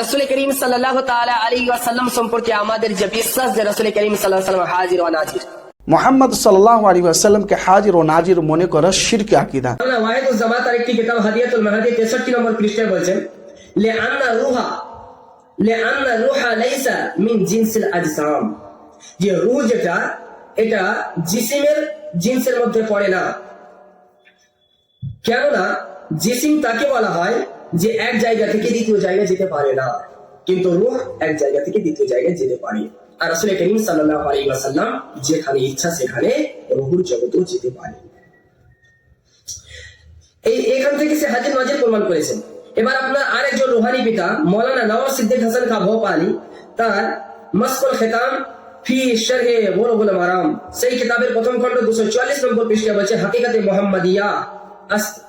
রাসূল করিম সাল্লাল্লাহু তাআলা আলাইহি ওয়াসাল্লাম সম্পর্কে আমাদের যে বিশ্বাস যে রাসূল করিম সাল্লাল্লাহু আলাইহি ওয়াসাল্লাম হাজির ও নাজির, মোহাম্মদ সাল্লাল্লাহু আলাইহি ওয়াসাল্লামকে হাজির ও নাজির মনে করা শিরক আকীদা। ওয়াহিদুজ জামাত আর একটি কিতাব হাদিয়াতুল মাহাদি 63 নম্বর পৃষ্ঠায় বলেছেন লিআন্না রূহা লাইসা মিন জিনসিল আজসাম, যে রূহ যেটা এটা জিসিমের জিনসের মধ্যে পড়ে না। কেননা জিসিম তাকে বলা হয় যে এক জায়গা থেকে দ্বিতীয় জায়গায় যেতে পারে না, কিন্তু রূহ এক জায়গা থেকে দ্বিতীয় জায়গায় যেতে পারে। আর রাসূল করিম সাল্লাল্লাহু আলাইহি ওয়াসাল্লাম যেখানে ইচ্ছা সেখানে রূহুর জগতেও যেতে পারে। এখান থেকে সে হাজির নাজির প্রমাণ করেছেন। এবার আপনার আরেকজন রুহানি পিতা মৌলানা নওয়াজ সিদ্দিক হাসান খান ভোপালী তার মাসকুল খিতাম ফি শরহে বুলুগুল মারাম সেই কিতাবের প্রথম খণ্ড 244 নম্বর পৃষ্ঠায় বলছে হাকিকাতে মুহাম্মাদিয়া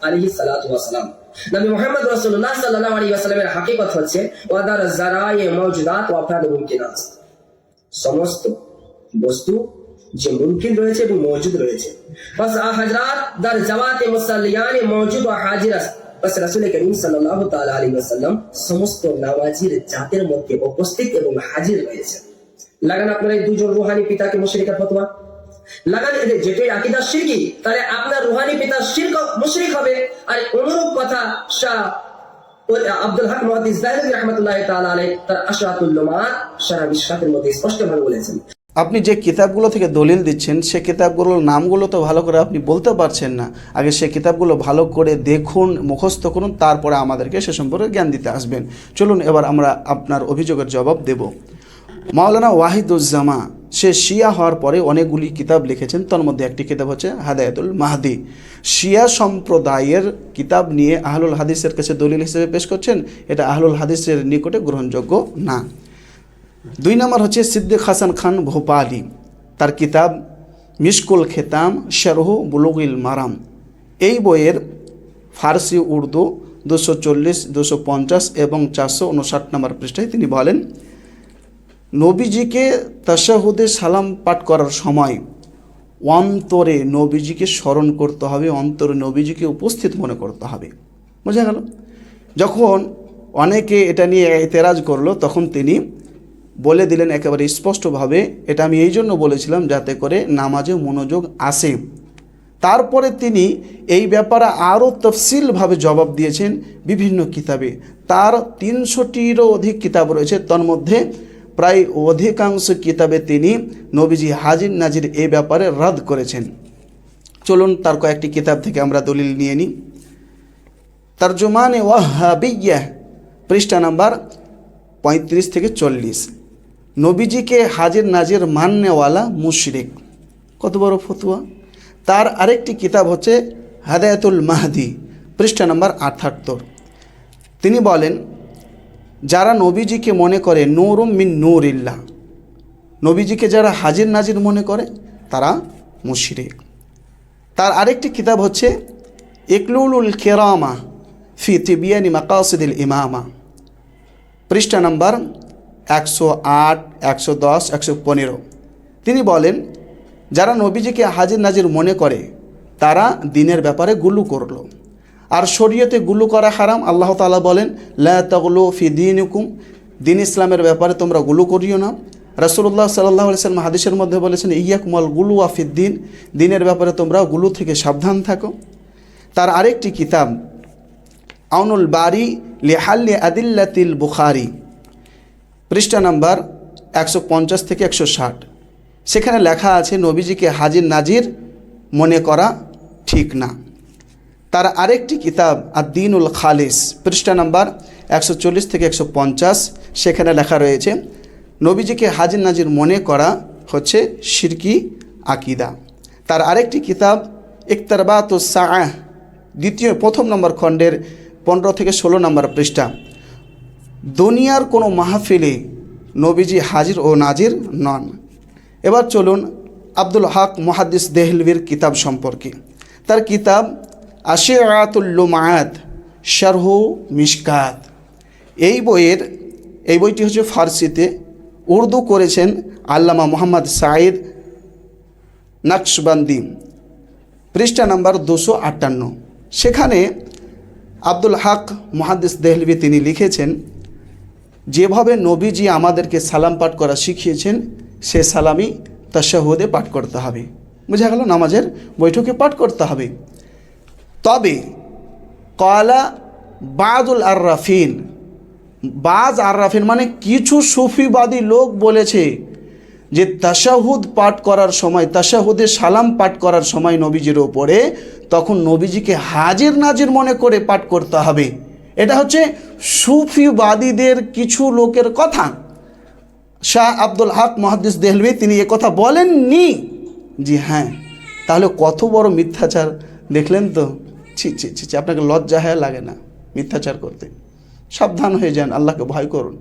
আলাইহিস সালাতু ওয়াস সালাম, নবী মুহাম্মদ রাসূলুল্লাহ সাল্লাল্লাহু আলাইহি ওয়াসাল্লামের হাকিকত হচ্ছে ওয়াদার জারায়ে মাওজুদাত ওয়া আফরাদ মুমকিনাত, সমস্ত বস্তু যে মুমকিন রয়েছে এবং মওজুদ রয়েছে। বাস হযরত দার জাওয়াতে মুসাল্লিয়ান মওজুদ ও হাজির আছে। বাস রাসূল করিম সাল্লাল্লাহু তাআলা আলাইহি ওয়াসাল্লাম সমস্ত নামাজির জাতের মধ্যে উপস্থিত এবং হাজির রয়েছে। লাগান আপনার এই দুজন রুহানি পিতাকে মুশরিকের ফতোয়া লাগান, এদের যেটাই আকীদা শিরকি, তাহলে আপনার রুহানি পিতা শিরক মুশরিক হবে। আর অনুরূপ কথা শাহ আব্দুল হক মুহাদ্দিস যাহিরি রাহমাতুল্লাহি তাআলা আলাইহি তার আশরাতুল লুমাত শারহ মিশকাতের মধ্যে স্পষ্টভাবে বলেছেন। আপনি যে কিতাবগুলো থেকে দলিল দিচ্ছেন সে কিতাবগুলোর নামগুলো তো ভালো করে আপনি বলতে পারছেন না। আগে সে কিতাবগুলো ভালো করে দেখুন, মুখস্থ করুন, তারপরে আমাদেরকে সে সম্পর্কে জ্ঞান দিতে আসবেন। চলুন এবার আমরা আপনার অভিযোগের জবাব দেব। মাওলানা ওয়াহিদুজ্জামা সে শিয়া হওয়ার পরে অনেকগুলি কিতাব লিখেছেন, তার মধ্যে একটি কিতাব হচ্ছে হাদায়াতুল মাহদি। শিয়া সম্প্রদায়ের কিতাব নিয়ে আহলুল হাদিসের কাছে দলিল হিসেবে পেশ করছেন, এটা আহলুল হাদিসের নিকটে গ্রহণযোগ্য না। 2 নম্বর হচ্ছে সিদ্দিক হাসান খান ভোপালী, তার কিতাব মিশকুল খিতাম শরহ বুলুগুল মারাম। এই বইয়ের ফার্সি উর্দু 240, 250 এবং 459 নম্বর পৃষ্ঠায় তিনি বলেন, নবীজিকে তাশাহুদে সালাম পাঠ করার সময় অন্তরে নবীজিকে স্মরণ করতে হবে, অন্তরে নবীজিকে উপস্থিত মনে করতে হবে। বোঝা গেল? যখন অনেকে এটা নিয়ে এতেরাজ করলো তখন তিনি বলে দিলেন একেবারে স্পষ্টভাবে, এটা আমি এই জন্য বলেছিলাম যাতে করে নামাজে মনোযোগ আসে। তারপরে তিনি এই ব্যাপারে আরও তফসিলভাবে জবাব দিয়েছেন বিভিন্ন কিতাবে। তার 300টিরও অধিক কিতাব রয়েছে, তার মধ্যে প্রায় অধিকাংশ কিতাবে তিনি নবীজি হাজির নাজির এই ব্যাপারে রদ করেছেন। চলুন তার কয়েকটি কিতাব থেকে আমরা দলিল নিয়ে নিই। তরজুমানে ওয়াহাবিয়্যাহ পৃষ্ঠা নাম্বার 35 থেকে 40, নবীজিকে হাজির নাজির মাননেওয়ালা মুশরিক। কত বড় ফতোয়া! তার আরেকটি কিতাব হচ্ছে হাদায়াতুল মাহদি পৃষ্ঠা নাম্বার 78, তিনি বলেন যারা নবীজিকে মনে করে নূরুম মিন নূরিল্লাহ, নবীজিকে যারা হাজির নাজির মনে করে তারা মুশরিক। তার আরেকটি কিতাব হচ্ছে ইকলুলুল কিরামা ফি তিবিয়ানি মাকাসিদিল ইমামা পৃষ্ঠা নাম্বার 108, 110, 115, তিনি বলেন যারা নবীজিকে হাজির নাজির মনে করে তারা দিনের ব্যাপারে গুলু করলো, আর শরীয়তে গুলু করা হারাম। আল্লাহ তাআলা বলেন লা তাগলু ফি দীনিকুম, দিন ইসলামের ব্যাপারে তোমরা গুলু করিও না। রাসূলুল্লাহ সাল্লাল্লাহু আলাইহি ওয়াসাল্লাম হাদিসের মধ্যে বলেছেন ইয়াকুমুল গুলু ওয়া ফিদ্দিন, দিনের ব্যাপারে তোমরা গুলু থেকে সাবধান থাকো। তার আরেকটি কিতাব আউনুল বারি লিহাল্লি আদিল্লাতিল বুখারী পৃষ্ঠা নাম্বার 150 থেকে 160, সেখানে লেখা আছে নবীজিকে হাজির নাজির মনে করা ঠিক না। তার আরেকটি কিতাব আদ-দীনুল খালিস পৃষ্ঠা নাম্বার 140 থেকে 150, সেখানে লেখা রয়েছে নবীজিকে হাজির নাজির মনে করা হচ্ছে শিরকি আকীদা। তার আরেকটি কিতাব ইকতারাবাতুস সাআহ প্রথম নম্বর খণ্ডের 15 থেকে 16 নম্বর পৃষ্ঠা, দুনিয়ার কোনো মাহফিলে নবীজি হাজির ও নাজির নন। এবার চলুন আব্দুল হক মুহাদ্দিস দেহলভির কিতাব সম্পর্কে। তার কিতাব আশিরাতুল লুমাত শরহ মিশকাত, এই বইটি হচ্ছে ফার্সিতে, উর্দু করেছেন আল্লামা মোহাম্মদ সাঈদ নকশবন্দি পৃষ্ঠা নাম্বার 258। সেখানে আব্দুল হক মুহাদ্দিস দেহলভি তিনি লিখেছেন যেভাবে নবীজি আমাদেরকে সালাম পাঠ করা শিখিয়েছেন সে সালামই তাশাহুদে পাঠ করতে হবে। বোঝা গেল? নামাজের বৈঠকে পাঠ করতে হবে। তবে কালা বাদুল আররাফিন, বাজ আররাফিন মানে কিছু সুফিবাদী লোক বলেছে যে তাশাহুদ পাঠ করার সময়, তাশাহুদে সালাম পাঠ করার সময় নবীজির ওপরে তখন নবীজিকে হাজির নাজির মনে করে পাঠ করতে হবে। এটা হচ্ছে সুফিবাদীদের কিছু লোকের কথা। শাহ আব্দুল হক মুহাদ্দিস দেহলভী তিনি এ কথা বলেননি। জি হ্যাঁ, তাহলে কত বড় মিথ্যাচার দেখলেন তো। ছি ছি ছি, আপনাকে লজ্জা লাগে না মিথ্যাচার করতে? সাবধান হয়ে যান, আল্লাহকে ভয় করুন।